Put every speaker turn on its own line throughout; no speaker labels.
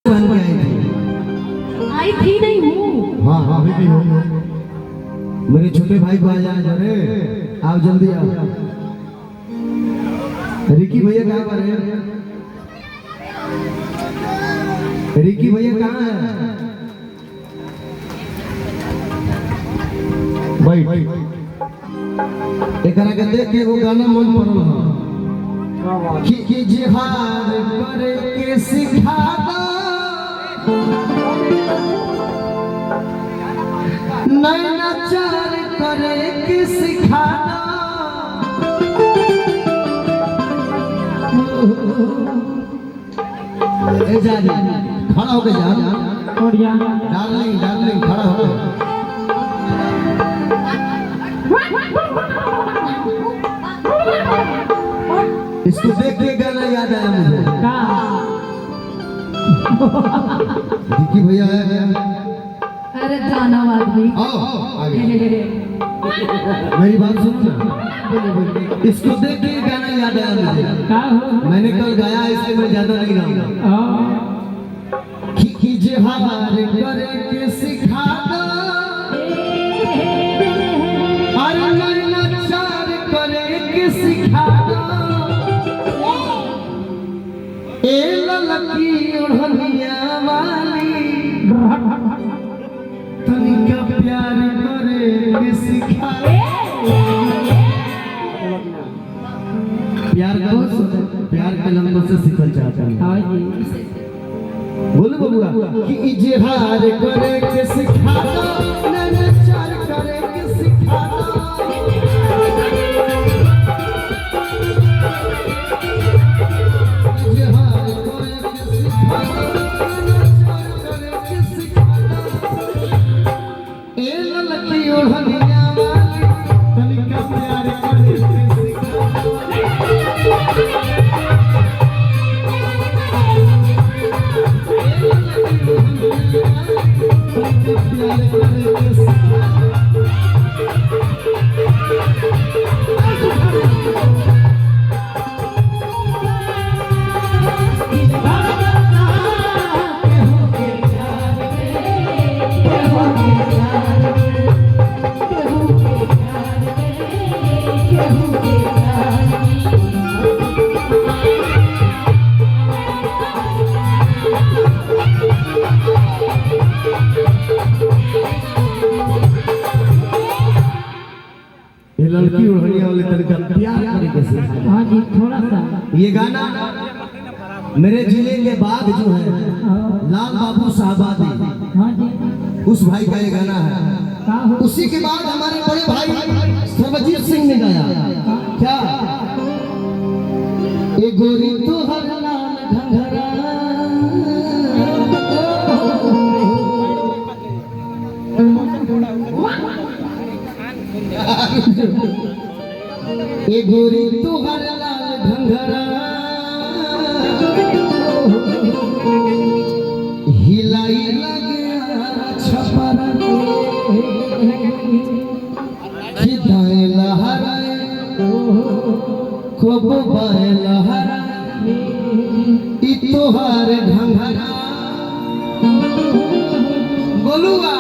बन के आई थी?
आई थी नहीं हूँ।
हाँ हाँ अभी भी हो। मेरे छोटे भाई को आ जाना जरे, आप जल्दी आओ। रिकी भैया कहाँ पर है? रिकी भैया कहाँ है? भाई एकरा के देख के वो गाना मन पड़ल है कि जिहाद करे के सिखा दो, नैनाचार करे के सिखा दो। ए जा खड़ा होके जा डार्लिंग डार्लिंग खड़ा होके। इसको देख के गाना याद आया मुझे। रिकी भैया है।
अरे गाना आदमी
आगे मेरी बात सुनो ना। इसको देख के गाना याद आया मुझे। मैंने कल गाया इसलिए मैं ज्यादा नहीं गाऊंगा। कि जिहाद करे के सिखा दो, अरे नैनाचार करे के सिखा दो, ए ललकी ओढ़निया वाली तनिका प्यार करे के सिखा दो। प्यार के लम्बों से सीखल चाहता हूँ। बोलो बबुआ कि इजहार करे के सिखा दो, नैनाचार करे के सिखा दो। इजहार करे के सिखा दो, नैनाचार करे के सिखा दो, ए ललकी ओढ़निया वाली तनिका प्यार करे के सिखा दो। लड़की उड़निया वाले तरीका प्यार तरीके से।
हाँ जी थोड़ा सा
ये गाना मेरे जिले के बाग जो है लाल बाबू साहबादी,
हाँ जी
उस भाई का ये गाना है। उसी के बाद हमारे बड़े भाई सर्वजीत सिंह ने गाया क्या, ए गोरी तो हर लाल घंघरा, ए गोरी तो हर लाल घंघरा, हिलाई लगे छपरा कि दाएं लहराए खूब बाएं लहराए, ई तोहार घंघरा। बोलूगा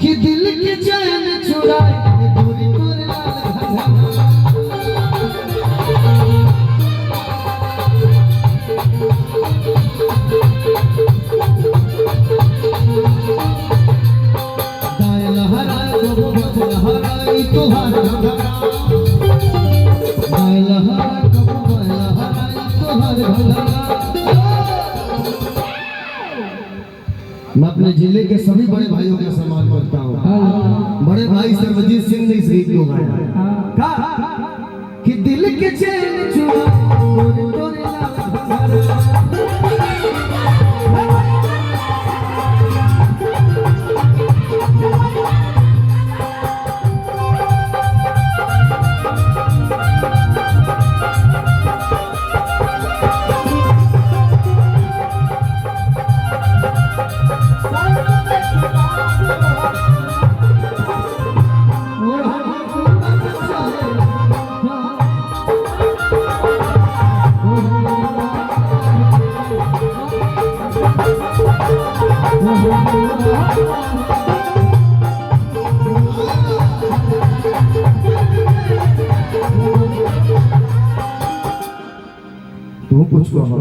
कि दिल के चैन चुराए, गोरी तोरे लाल घंघरा। तोहार घंघरा, मैं अपने जिले के सभी बड़े भाइयों का सम्मान करता हूँ। बड़े भाई सर्वजीत सिंह ने इस गीत को गाया कि दिल के चैन चुरा तोरे लाल घंघरा। तू कुछ कहो।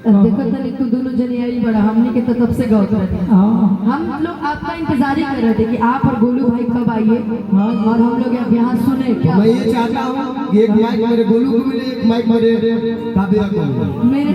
देखो तनी तू दोनों जने आई बड़ा हमने के तो तब से गौर कर हम लोग आपका इंतजार ही कर रहे थे कि आप और गोलू भाई कब आइए और हम लोग अब यहाँ सुने क्या।
मैं ये चाहता हूँ कि एक माइक मेरे गोलू को मिले, एक माइक मेरे काबिरा को मिले।
मेरे